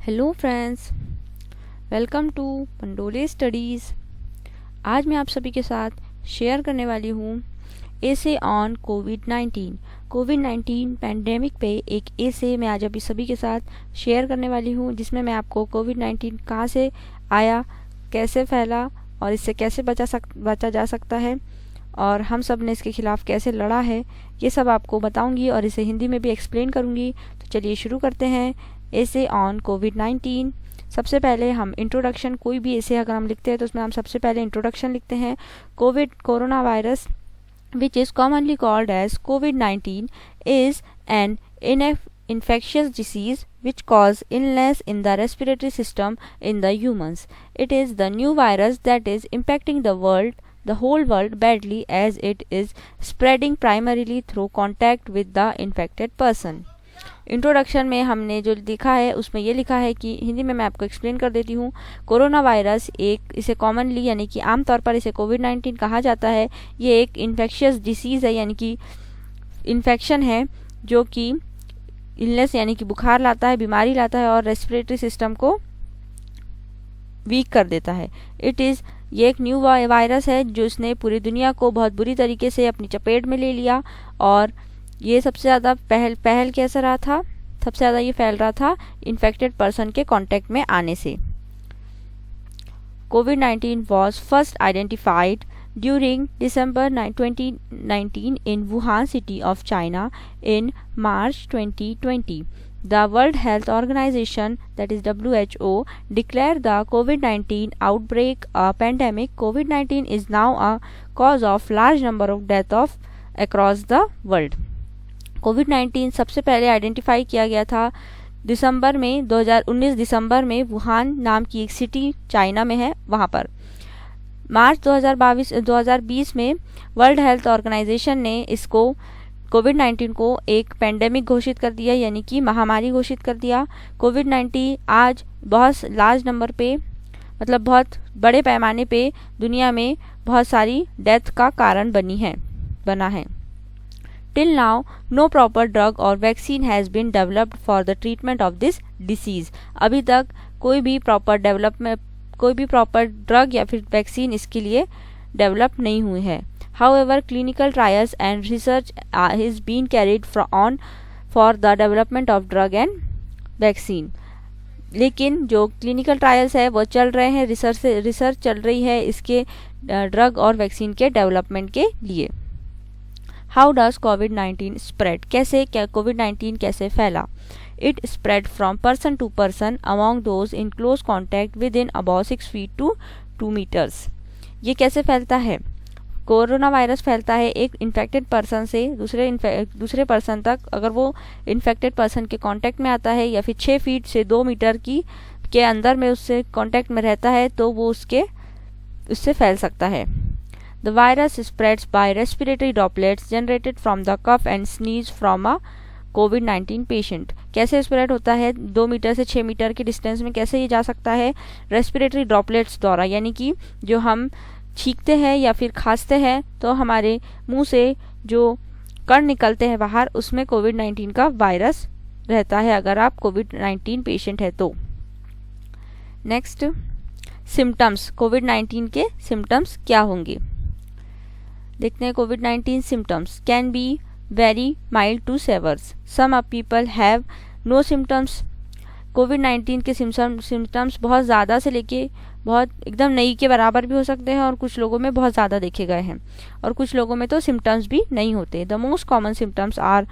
Hello friends, welcome to Pandole Studies. आज मैं आप सभी के साथ शेयर करने वाली हूँ एसे ऑन कोविड-19 पैंडेमिक पे एक एसे मैं आज अभी सभी के साथ शेयर करने वाली हूँ, जिसमें मैं आपको कोविड-19 कहाँ से आया, कैसे फैला और इससे कैसे बचा जा सकता है और हम सब ने इसके खिलाफ कैसे लड़ा है, ये सब आपको बताऊंगी और इसे हिंदी में भी एक्सप्लेन करूंगी। तो चलिए शुरू करते हैं एसे ऑन कोविड-19। सबसे पहले हम इंट्रोडक्शन, कोई भी एसे अगर हम लिखते हैं तो उसमें हम सबसे पहले इंट्रोडक्शन लिखते हैं। Corona virus which is commonly called as COVID-19 is an infectious disease which cause illness in the respiratory system in the humans. It is the new virus that is impacting the whole world badly, as it is spreading primarily through contact with the infected person. Introduction में हमने जो लिखा है उसमें ये लिखा है कि हिंदी में मैं आपको एक्सप्लेन कर देती हूँ। कोरोना वायरस इसे कॉमनली यानी कि आमतौर पर इसे कोविड-19 कहा जाता है। ये एक इन्फेक्शियस डिसीज़ है, यानी कि इन्फेक्शन है जो कि इलनेस यानी कि बुखार लाता है, बीमारी लाता है और रेस्पिरेटरी सिस्टम को वीक कर देता है। ये एक न्यू वायरस है जो इसने पूरी दुनिया को बहुत बुरी तरीके से अपनी चपेट में ले लिया और ये सबसे ज़्यादा पहल कैसा रहा था, सबसे ज़्यादा ये फैल रहा था इन्फेक्टेड पर्सन के कांटेक्ट में आने से। कोविड-19 was first identified during December 2019 in Wuhan city of China in March 2020. The World Health Organization, that is WHO, declared the COVID-19 outbreak a pandemic. COVID-19 is now a cause of large number of deaths across the world. कोविड-19 सबसे पहले identify किया गया था 2019 दिसंबर में Wuhan नाम की एक city China में है, वहाँ पर। मार्च 2020 में वर्ल्ड हेल्थ ऑर्गेनाइजेशन ने इसको कोविड-19 को एक पेंडेमिक घोषित कर दिया, यानी कि महामारी घोषित कर दिया। कोविड-19 आज बहुत लार्ज नंबर पे, मतलब बहुत बड़े पैमाने पे दुनिया में बहुत सारी डेथ का कारण बना है। Till now, no proper drug or vaccine has been developed for the treatment of this disease. अभी तक कोई भी प्रॉपर ड्रग या फिर वैक्सीन इसके लिए डेवलप नहीं हुई है। However, clinical trials and research is being carried on for the development of drug and vaccine. लेकिन जो क्लिनिकल ट्रायल्स है वो चल रहे हैं, रिसर्च चल रही है इसके ड्रग और वैक्सीन के डेवलपमेंट के लिए। हाउ डज कोविड-19 स्प्रेड, कोविड-19 कैसे फैला? It spread from person to person among those in close contact within about 6 feet to 2 meters. ये कैसे फैलता है? कोरोना वायरस फैलता है एक इन्फेक्टेड पर्सन से दूसरे पर्सन तक। अगर वो इन्फेक्टेड पर्सन के कांटेक्ट में आता है या फिर 6 फीट से 2 मीटर के अंदर में उससे कांटेक्ट में रहता है तो वो उससे फैल सकता है। The virus spreads by respiratory droplets generated from the cough and sneeze from a COVID-19 patient. कैसे स्प्रेड होता है? 2 मीटर से 6 मीटर के डिस्टेंस में कैसे ये जा सकता है? रेस्पिरेटरी ड्रॉपलेट्स द्वारा, यानी कि जो हम छींकते हैं या फिर खांसते हैं तो हमारे मुंह से जो कण निकलते हैं बाहर, उसमें कोविड-19 का वायरस रहता है अगर आप कोविड-19 पेशेंट है तो। Next, symptoms. कोविड-19 के सिम्टम्स क्या होंगे देखते हैं। कोविड-19 symptoms can be very mild to severe. Some people have no symptoms. कोविड-19 के सिम्टम्स बहुत ज़्यादा से लेके बहुत एकदम नहीं के बराबर भी हो सकते हैं और कुछ लोगों में बहुत ज़्यादा देखे गए हैं और कुछ लोगों में तो सिम्टम्स भी नहीं होते। The most common symptoms are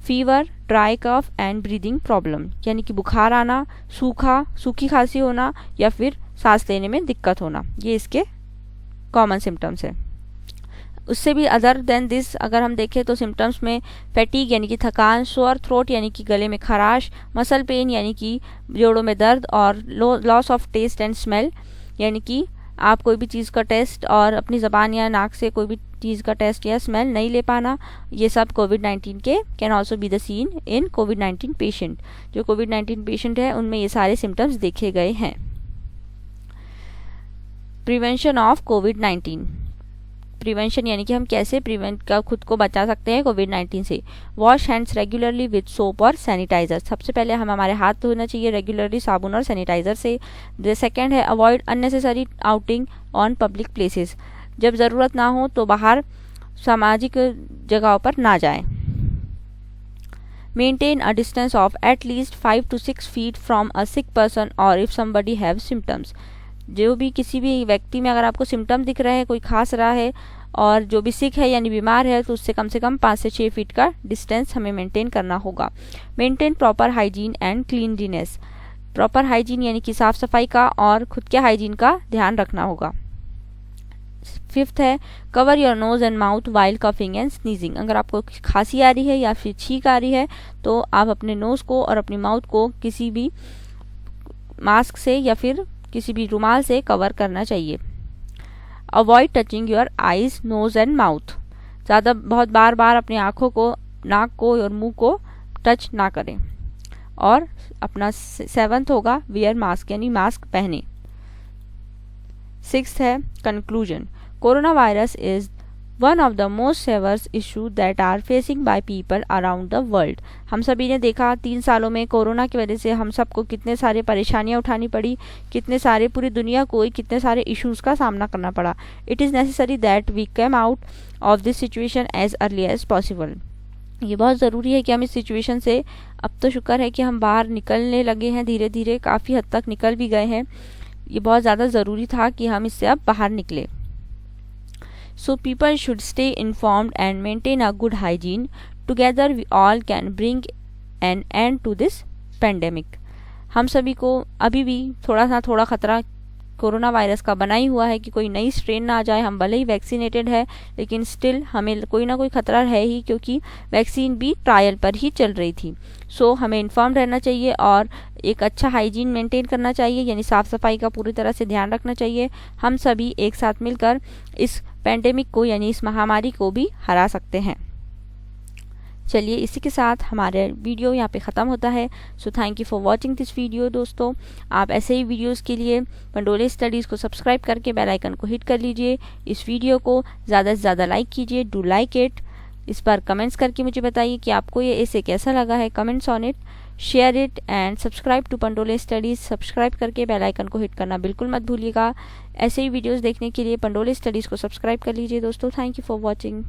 fever, dry cough and breathing problem, यानी कि बुखार आना, सूखी खांसी होना या फिर सांस लेने में दिक्कत होना, ये इसके कॉमन सिम्टम्स है। उससे भी अदर देन दिस अगर हम देखें तो सिम्टम्स में फैटीग यानी कि थकान, सोअर थ्रोट यानी कि गले में खराश, मसल पेन यानी कि जोड़ों में दर्द और loss of taste and smell, यानी कि आप कोई भी चीज़ का टेस्ट और अपनी ज़बान या नाक से कोई भी चीज़ का टेस्ट या स्मेल नहीं ले पाना, ये सब कोविड-19 के can also be the seen in covid patient. जो कोविड-19 पेशेंट है उनमें ये सारे सिम्टम्स देखे गए हैं। Prevention of covid. प्रिवेंशन यानी कि हम कैसे प्रिवेंट का खुद को बचा सकते हैं कोविड-19 से। Wash hands regularly with soap और सैनिटाइजर। सबसे पहले हम हमारे हाथ धोना चाहिए रेगुलरली साबुन और सैनिटाइजर से। द सेकेंड है avoid unnecessary outing on public places. जब ज़रूरत ना हो तो बाहर सामाजिक जगहों पर ना जाएं। Maintain a distance of at least 5 to 6 feet from a sick person और इफ समबडी हैव सिम्टम्स। जो भी किसी भी व्यक्ति में अगर आपको सिम्टम दिख रहा है, कोई खांस रहा है और जो भी सिक है यानी बीमार है, तो उससे कम से कम 5 से 6 फीट का डिस्टेंस हमें मेंटेन करना होगा। Maintain proper hygiene and cleanliness. Proper hygiene यानी कि साफ सफाई का और खुद के हाइजीन का ध्यान रखना होगा। फिफ्थ है cover your nose and mouth while coughing and sneezing. अगर आपको खांसी आ रही है या फिर छींक आ रही है तो आप अपने नोज को और अपनी माउथ को किसी भी मास्क से या फिर किसी भी रुमाल से कवर करना चाहिए। Avoid touching your eyes, nose and mouth. ज़्यादा बहुत बार बार अपनी आँखों को, नाक को और मुंह को टच ना करें। और अपना 7th होगा वियर मास्क यानी मास्क पहने। 6th है conclusion. Corona virus is one of the most severe issue that are facing by people around the world. हम सभी ने देखा 3 सालों में कोरोना की वजह से हम सबको कितने सारे परेशानियां उठानी पड़ी, कितने सारे पूरी दुनिया को कितने सारे इश्यूज का सामना करना पड़ा। It is necessary that we come out of this situation as early as possible. ये बहुत ज़रूरी है कि हम इस सिचुएशन से, अब तो शुक्र है कि हम बाहर निकलने लगे हैं, धीरे धीरे काफ़ी हद तक निकल भी गए हैं। ये बहुत ज़्यादा ज़रूरी था कि हम इससे अब बाहर निकले। So people should stay informed and maintain a good hygiene. Together we all can bring an end to this pandemic. हम सभी को अभी भी थोड़ा खतरा कोरोना वायरस का बना ही हुआ है कि कोई नई स्ट्रेन ना आ जाए। हम भले ही वैक्सीनेटेड है लेकिन स्टिल हमें कोई ना कोई खतरा है ही, क्योंकि वैक्सीन भी ट्रायल पर ही चल रही थी। सो हमें इन्फॉर्म रहना चाहिए और एक अच्छा हाइजीन मेंटेन करना चाहिए, यानी साफ़ सफाई का पूरी तरह से ध्यान रखना चाहिए। हम सभी एक साथ मिलकर इस पैंडेमिक को यानी इस महामारी को भी हरा सकते हैं। चलिए इसी के साथ हमारा वीडियो यहाँ पे ख़त्म होता है। So thank you for watching this video. दोस्तों आप ऐसे ही वीडियोस के लिए पंडोले स्टडीज़ को सब्सक्राइब करके बेल आइकन को हिट कर लीजिए। इस वीडियो को ज़्यादा से ज़्यादा लाइक कीजिए, डू लाइक इट। इस पर कमेंट्स करके मुझे बताइए कि आपको ये ऐसे कैसा लगा है। Comments on it, share it and subscribe to Pandole Studies. Subscribe करके बेल आइकन को हिट करना बिल्कुल मत भूलिएगा। ऐसे ही वीडियोज़ देखने के लिए पंडोले स्टडीज़ को सब्सक्राइब कर लीजिए दोस्तों। Thank you for watching.